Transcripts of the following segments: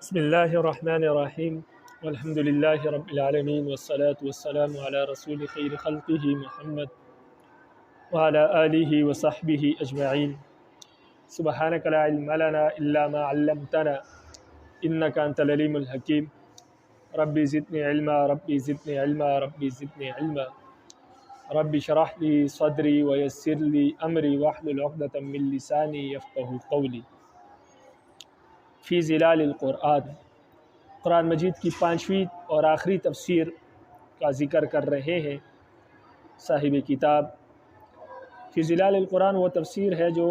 بسم اللہ الرحمن الرحیم الحمد للہ رب العالمین والصلاة والسلام علی رسول خیر خلقہ محمد وعلی آلہ وصحبہ اجمعین سبحانک لا علم لنا الا ما علمتنا انک انت العلیم الحکیم ربی زدنی علما ربی زدنی علما ربی زدنی علما ربی شرح لی صدری ویسر لی امری واحلل عقدۃ من لسانی یفقہوا قولی فی ظلال القرآن قرآن مجید کی 5ویں اور آخری تفسیر کا ذکر کر رہے ہیں صاحب کتاب۔ فی ظلال القرآن وہ تفسیر ہے جو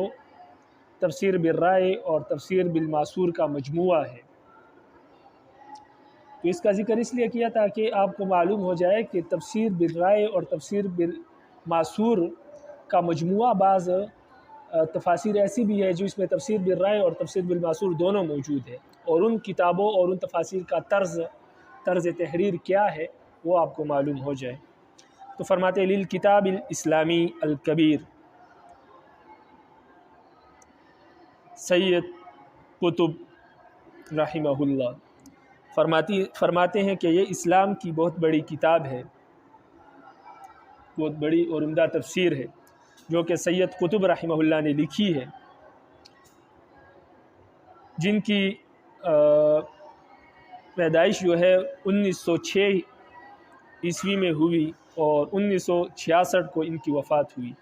تفسیر بالرائے اور تفسیر بالماسور کا مجموعہ ہے۔ تو اس کا ذکر اس لیے کیا تاکہ آپ کو معلوم ہو جائے کہ تفسیر بالرائے اور تفسیر بالماسور کا مجموعہ بعض تفاسیر ایسی بھی ہے جو اس میں تفسیر بالرائے اور تفسیر بالماسور دونوں موجود ہے، اور ان کتابوں اور ان تفاسیر کا طرز تحریر کیا ہے وہ آپ کو معلوم ہو جائے۔ تو فرماتے ہیں للکتاب الاسلامی الکبیر، سید قطب رحمہ اللہ فرماتے ہیں کہ یہ اسلام کی بہت بڑی کتاب ہے، بہت بڑی اور عمدہ تفسیر ہے جو کہ سید قطب رحمہ اللہ نے لکھی ہے، جن کی پیدائش جو ہے 1906 عیسوی میں ہوئی اور 1966 کو ان کی وفات ہوئی۔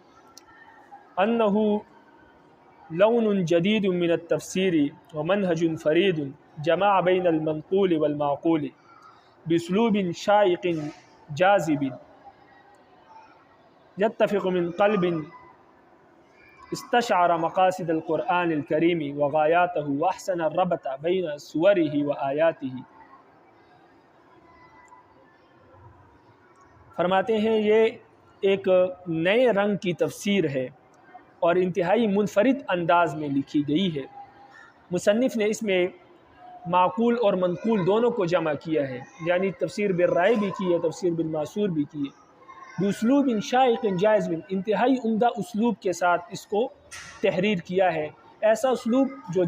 انہو لون جدید من التفسیر ومنہج فرید جمع بین المنقول والمعقول باسلوب شائق جاذب يتفق من قلب استشعر مقاصد القرآن الکریم وغایاتہ واحسن الربط بین سورہ وآیاتہ۔ فرماتے ہیں یہ ایک نئے رنگ کی تفسیر ہے اور انتہائی منفرد انداز میں لکھی گئی ہے۔ مصنف نے اس میں معقول اور منقول دونوں کو جمع کیا ہے، یعنی تفسیر بالرائے بھی کی ہے، تفسیر بالماسور بھی کی ہے، باسلوب شائق جائز، انتہائی عمدہ اسلوب کے ساتھ اس کو تحریر کیا ہے، ایسا اسلوب جو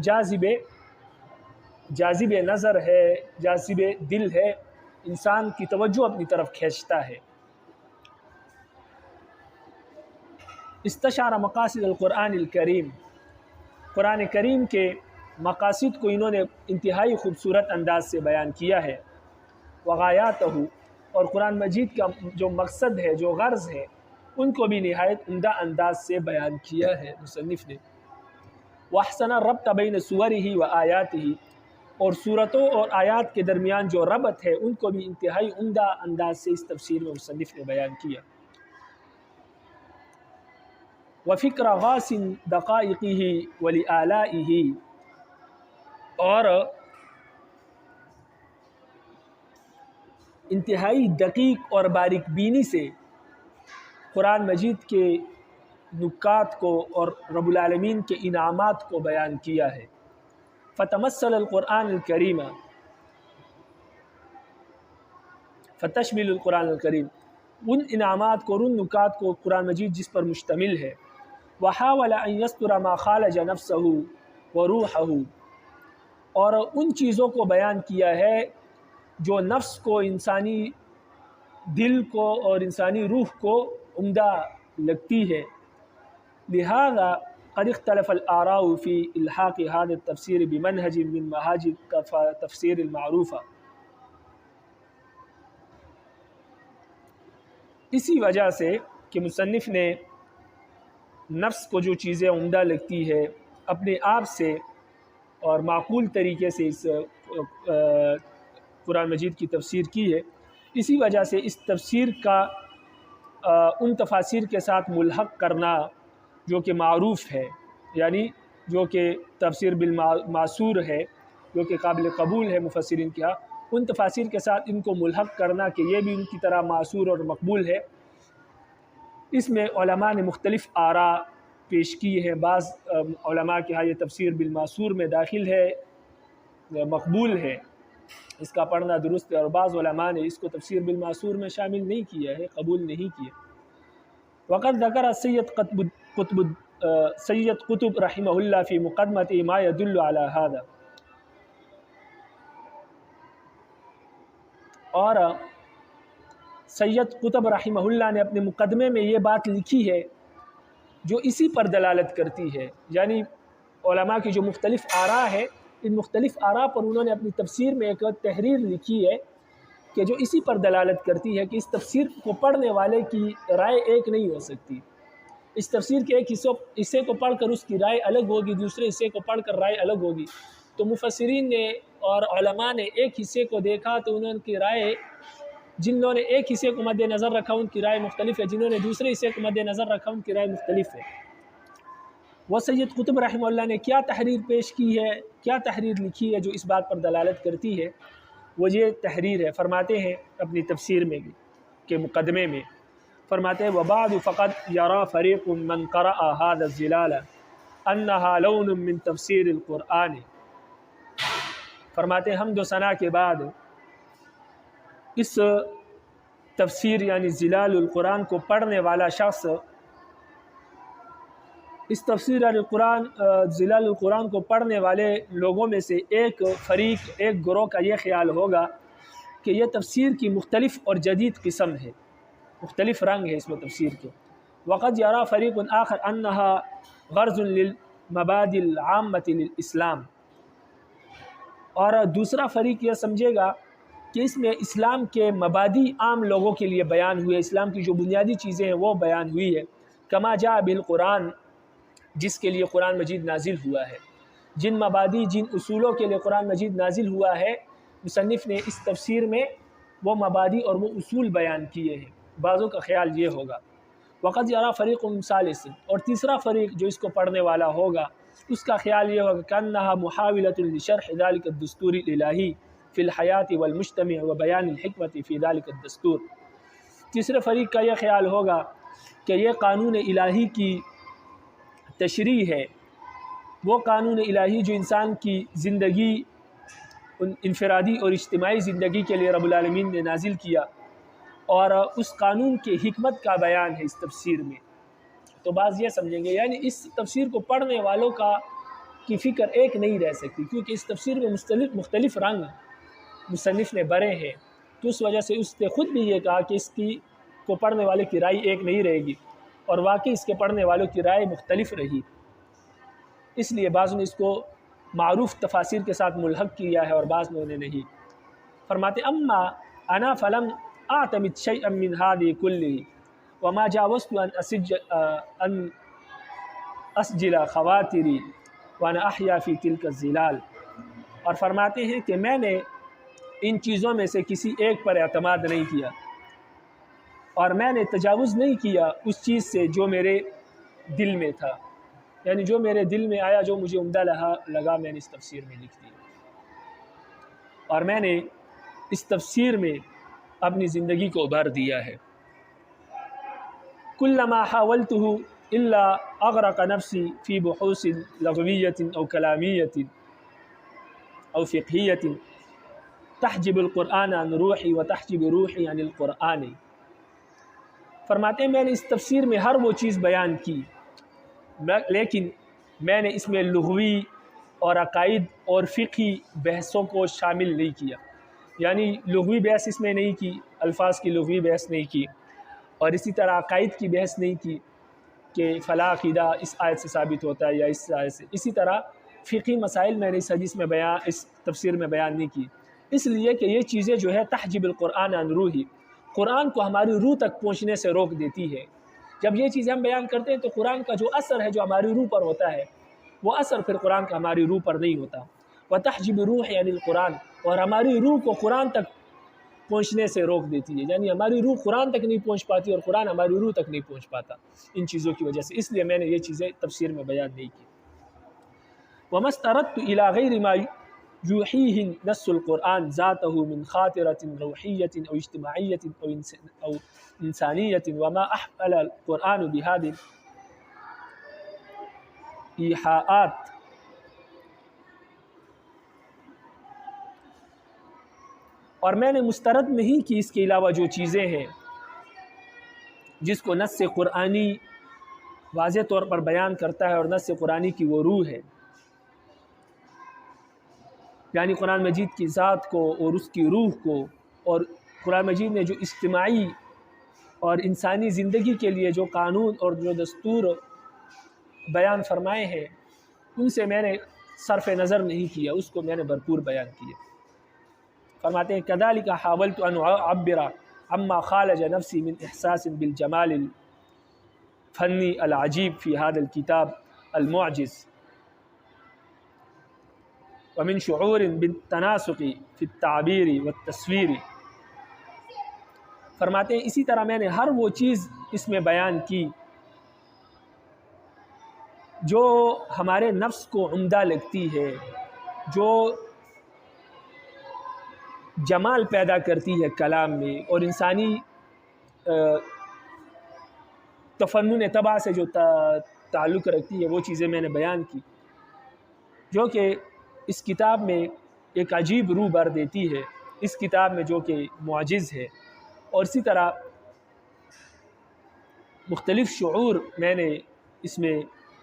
جاذب نظر ہے، جاذب دل ہے، انسان کی توجہ اپنی طرف کھینچتا ہے۔ استشار مقاصد القرآن الکریم، قرآن کریم کے مقاصد کو انہوں نے انتہائی خوبصورت انداز سے بیان کیا ہے، وغایاتہ، اور قرآن مجید کا جو مقصد ہے، جو غرض ہے، ان کو بھی نہایت عمدہ انداز سے بیان کیا ہے مصنف نے۔ واحسن الربط بین سورہ وآیاتہ، اور صورتوں اور آیات کے درمیان جو ربط ہے ان کو بھی انتہائی عمدہ انداز سے اس تفسیر میں مصنف نے بیان کیا۔ وفکر غاص دقائقہ ولآلائہ، اور انتہائی دقیق اور باریک بینی سے قرآن مجید کے نکات کو اور رب العالمین کے انعامات کو بیان کیا ہے۔ فتمثل القرآن الکریم، فتشمل القرآن الکریم، ان انعامات کو اور ان نکات کو قرآن مجید جس پر مشتمل ہے۔ وحاول ان یستر ما خالج نفسہ وروحہ، اور ان چیزوں کو بیان کیا ہے جو نفس کو، انسانی دل کو اور انسانی روح کو عمدہ لگتی ہے۔ لہذا قد اختلف الآراء فی الحاق هذا التفسیر بمنہج من مناہج تفسیر المعروفہ، اسی وجہ سے کہ مصنف نے نفس کو جو چیزیں عمدہ لگتی ہے اپنے آپ سے اور معقول طریقے سے اس قرآن مجید کی تفسیر کی ہے، اسی وجہ سے اس تفسیر کا ان تفاسیر کے ساتھ ملحق کرنا جو کہ معروف ہے، یعنی جو کہ تفسیر بالماسور ہے، جو کہ قابل قبول ہے مفسرین کے ہاں، ان تفاسیر کے ساتھ ان کو ملحق کرنا کہ یہ بھی ان کی طرح معصور اور مقبول ہے۔ اس میں علماء نے مختلف آراء پیش کی ہے، بعض علماء کے ہاں یہ تفسیر بالماسور میں داخل ہے، مقبول ہے، اس کا پڑھنا درست ہے، اور بعض علماء نے اس کو تفسیر بالماسور میں شامل نہیں کیا ہے، قبول نہیں کیا۔ وقد ذکر سید قطب رحمہ اللہ فی مقدمۃ ما يدل علی هذا، اور سید قطب رحمہ نے اپنے مقدمے میں یہ بات لکھی ہے جو اسی پر دلالت کرتی ہے، یعنی علماء کی جو مختلف آراء ہے، ان مختلف آراء پر انہوں نے اپنی تفسیر میں ایک تحریر لکھی ہے کہ جو اسی پر دلالت کرتی ہے کہ اس تفسیر کو پڑھنے والے کی رائے ایک نہیں ہو سکتی۔ اس تفسیر کے ایک حصے کو پڑھ کر اس کی رائے الگ ہوگی، دوسرے حصے کو پڑھ کر رائے الگ ہوگی۔ تو مفسرین نے اور علماء نے ایک حصے کو دیکھا تو انہوں کی رائے، جن لوگوں نے ایک حصے کو مد نظر رکھا ان کی رائے مختلف ہے، جنہوں نے دوسرے حصے کو مد نظر رکھا ان کی رائے مختلف ہے۔ وہ سید قطب رحمہ اللہ نے کیا تحریر پیش کی ہے، کیا تحریر لکھی ہے جو اس بات پر دلالت کرتی ہے، وہ یہ تحریر ہے۔ فرماتے ہیں اپنی تفسیر میں کے مقدمے میں، فرماتے ہیں وَبَعْدُ فَقَدْ يَرَى فَرِيقٌ مَّنْ قَرَأَ هَذَا الزِّلَالَ أَنَّهَا لَوْنٌ مِّن تَفْسِيرِ الْقُرْآنِ۔ فرماتے ہیں حمد و ثنا کے بعد اس تفسیر یعنی ظلال القرآن کو پڑھنے والا شخص، اس تفسیر القرآن ظلال القرآن کو پڑھنے والے لوگوں میں سے ایک فریق، ایک گروہ کا یہ خیال ہوگا کہ یہ تفسیر کی مختلف اور جدید قسم ہے، مختلف رنگ ہے اس میں تفسیر کے۔ وقد یرا فریق آخر انها غرض للمبادئ العامة للاسلام، اور دوسرا فریق یہ سمجھے گا کہ اس میں اسلام کے مبادئ عام لوگوں کے لیے بیان ہوئے، اسلام کی جو بنیادی چیزیں ہیں وہ بیان ہوئی ہے۔ کما جاء بالقرآن، جس کے لیے قرآن مجید نازل ہوا ہے، جن مبادئ، جن اصولوں کے لیے قرآن مجید نازل ہوا ہے، مصنف نے اس تفسیر میں وہ مبادئ اور وہ اصول بیان کیے ہیں۔ بعضوں کا خیال یہ ہوگا۔ وقد یرا فریق ثالث، اور تیسرا فریق جو اس کو پڑھنے والا ہوگا اس کا خیال یہ ہوگا کأنها محاولة لشرح ذلك الدستور الالہی فی الحیاة والمجتمع وبیان الحکمت فی ذلك الدستور۔ تیسرے فریق کا یہ خیال ہوگا کہ یہ قانون الہی کی تشریح ہے، وہ قانون الہی جو انسان کی زندگی، انفرادی اور اجتماعی زندگی کے لیے رب العالمین نے نازل کیا، اور اس قانون کے حکمت کا بیان ہے اس تفسیر میں۔ تو بعض یہ سمجھیں گے یعنی اس تفسیر کو پڑھنے والوں کی فکر ایک نہیں رہ سکتی، کیونکہ اس تفسیر میں مختلف رنگ مصنف نے بھرے ہیں، تو اس وجہ سے اس نے خود بھی یہ کہا کہ اس کو پڑھنے والے کی رائے ایک نہیں رہے گی، اور واقعی اس کے پڑھنے والوں کی رائے مختلف رہی، اس لیے بعض نے اس کو معروف تفاسیر کے ساتھ ملحق کیا ہے اور بعض نے انہیں نہیں۔ فرماتے اما انا فلم اعتمد شیئا من هذه كله وما جاوزت ان اسجل خواتری وانا احیا فی تلک الظلال۔ اور فرماتے ہیں کہ میں نے ان چیزوں میں سے کسی ایک پر اعتماد نہیں کیا، اور میں نے تجاوز نہیں کیا اس چیز سے جو میرے دل میں تھا، یعنی جو میرے دل میں آیا، جو مجھے عمدہ لگا میں نے اس تفسیر میں لکھ دیا، اور میں نے اس تفسیر میں اپنی زندگی کو ابھر دیا ہے۔ کلما حاولته الا اغرق نفسی فی بحوث لغویۃ او کلامیۃ او فقہیۃ تحجب القرآن عن روحی و تحجب روحی عن القرآن۔ فرماتے ہیں میں نے اس تفسیر میں ہر وہ چیز بیان کی، لیکن میں نے اس میں لغوی اور عقائد اور فقہی بحثوں کو شامل نہیں کیا، یعنی لغوی بحث اس میں نہیں کی، الفاظ کی لغوی بحث نہیں کی، اور اسی طرح عقائد کی بحث نہیں کی کہ فلاں عقیدہ اس آیت سے ثابت ہوتا ہے یا اس آیت سے، اسی طرح فقہی مسائل میں نے اس حدیث میں اس تفسیر میں بیان نہیں کی، اس لیے کہ یہ چیزیں جو ہے تحجب القرآن عن روحی، قرآن کو ہماری روح تک پہنچنے سے روک دیتی ہے۔ جب یہ چیزیں ہم بیان کرتے ہیں تو قرآن کا جو اثر ہے جو ہماری روح پر ہوتا ہے، وہ اثر پھر قرآن کا ہماری روح پر نہیں ہوتا۔ وتحجب روح یعنی القرآن، اور ہماری روح کو قرآن تک پہنچنے سے روک دیتی ہے، یعنی ہماری روح قرآن تک نہیں پہنچ پاتی اور قرآن ہماری روح تک نہیں پہنچ پاتا ان چیزوں کی وجہ سے، اس لیے میں نے یہ چیزیں تفسیر میں بیان نہیں کی۔ وما استردت الى غیر ما یوحیہ نص القرآن ذاتہ من خاطرۃ روحیۃ او اجتماعیۃ او انسانیۃ وما احمل القرآن بهذه ایحاءات۔ اور میں نے مسترد نہیں کی اس کے علاوہ جو چیزیں ہیں جس کو نص قرآنی واضح طور پر بیان کرتا ہے، اور نص قرآنی کی وہ روح ہے، یعنی قرآن مجید کی ذات کو اور اس کی روح کو اور قرآن مجید نے جو اجتماعی اور انسانی زندگی کے لیے جو قانون اور جو دستور بیان فرمائے ہیں ان سے میں نے صرف نظر نہیں کیا، اس کو میں نے بھرپور بیان کیا۔ فرماتے ہیں کذالک حاولت ان اعبر عما خالج نفسی من احساس بالجمال الفنی العجیب فی هذا الكتاب المعجز ومن شعور بالتناسق فی التعبیر والتصویر۔ فرماتے ہیں اسی طرح میں نے ہر وہ چیز اس میں بیان کی جو ہمارے نفس کو عمدہ لگتی ہے، جو جمال پیدا کرتی ہے کلام میں، اور انسانی تفنن طبع سے جو تعلق رکھتی ہے وہ چیزیں میں نے بیان کی، جو کہ اس کتاب میں ایک عجیب روح بھر دیتی ہے، اس کتاب میں جو کہ معجز ہے۔ اور اسی طرح مختلف شعور میں نے اس میں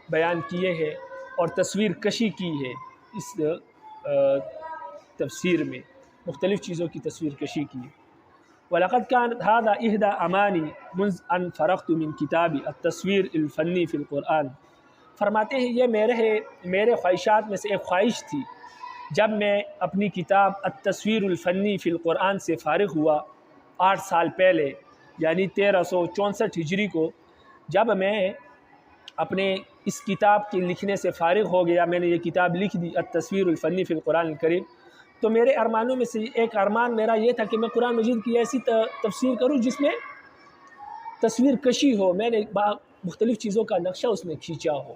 بیان کیے ہیں اور تصویر کشی کی ہے اس تفسیر میں، مختلف چیزوں کی تصویر کشی کی ہے۔ وَلَقَدْ كَانَتْ هَذَا إِحْدَى أَمَانِي مُنْذ أَنْ فَرَغْتُ مِنْ كِتَابِ التَّصْوِيرِ الْفَنِّي فِي الْقُرْآنِ۔ فرماتے ہیں یہ میرے خواہشات میں سے ایک خواہش تھی جب میں اپنی کتاب التصویر الفنی فی القرآن سے فارغ ہوا 8 سال پہلے، یعنی 1364 ہجری کو، جب میں اپنے اس کتاب کے لکھنے سے فارغ ہو گیا، میں نے یہ کتاب لکھ دی التصویر الفنی فی القرآن الکریم، تو میرے ارمانوں میں سے ایک ارمان میرا یہ تھا کہ میں قرآن مجید کی ایسی تفسیر کروں جس میں تصویر کشی ہو، میں نے مختلف چیزوں کا نقشہ اس میں کھینچا ہو۔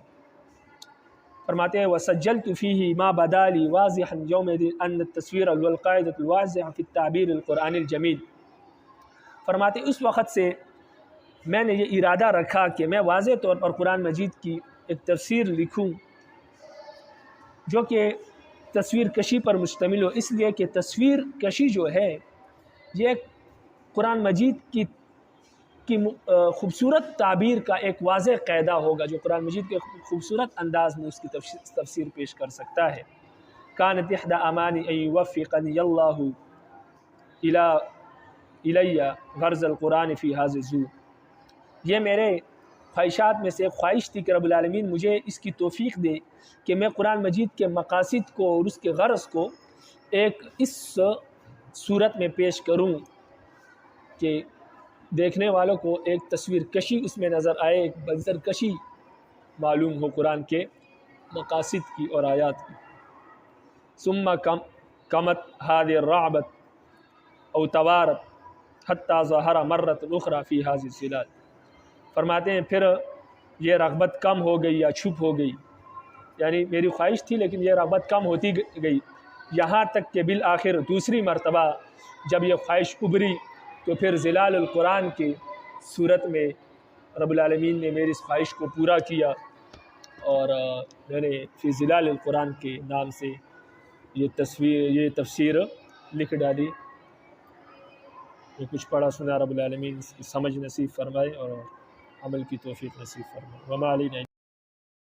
فرماتے ہیں وَسَجَّلْتُ فِيهِ مَا بَدَا لِي وَاضِحًا يَوْمَئِذٍ أَنَّ التَّصْوِيرَ وَالْقَاعِدَةُ الْوَاضِحَةُ فِي التَّعْبِيرِ الْقُرْآنِ الْجَمِيلِ۔ فرماتے اس وقت سے میں نے یہ ارادہ رکھا کہ میں واضح طور پر قرآن مجید کی ایک تفسیر لکھوں جو کہ تصویر کشی پر مشتمل ہو، اس لیے کہ تصویر کشی جو ہے یہ قرآن مجید کی خوبصورت تعبیر کا ایک واضح قاعدہ ہوگا جو قرآن مجید کے خوبصورت انداز میں اس کی تفسیر پیش کر سکتا ہے۔ کانت احدی امانی ان یوفقنی اللہ الی غرض القرآن فی ھذا الزو۔ یہ میرے خواہشات میں سے ایک خواہش تھی کہ رب العالمین مجھے اس کی توفیق دے کہ میں قرآن مجید کے مقاصد کو اور اس کے غرض کو ایک اس صورت میں پیش کروں کہ دیکھنے والوں کو ایک تصویر کشی اس میں نظر آئے، ایک منظر کشی معلوم ہو قرآن کے مقاصد کی اور آیات کی۔ ثم قمت هذه الرعبة او توارت حتى ظهر مرة أخرى في هذه الظلال۔ فرماتے ہیں پھر یہ رغبت کم ہو گئی یا چھپ ہو گئی، یعنی میری خواہش تھی لیکن یہ رغبت کم ہوتی گئی، یہاں تک کہ بالآخر دوسری مرتبہ جب یہ خواہش ابھری تو پھر ظلال القرآن کی صورت میں رب العالمین نے میری اس خواہش کو پورا کیا اور میں نے فی ظلال القرآن کے نام سے یہ تفسیر لکھ ڈالی۔ یہ کچھ پڑھا سنا رب العالمین اس کی سمجھ نصیب فرمائے اور عمل کی توفیق نصیب فرمائے۔ وما علینا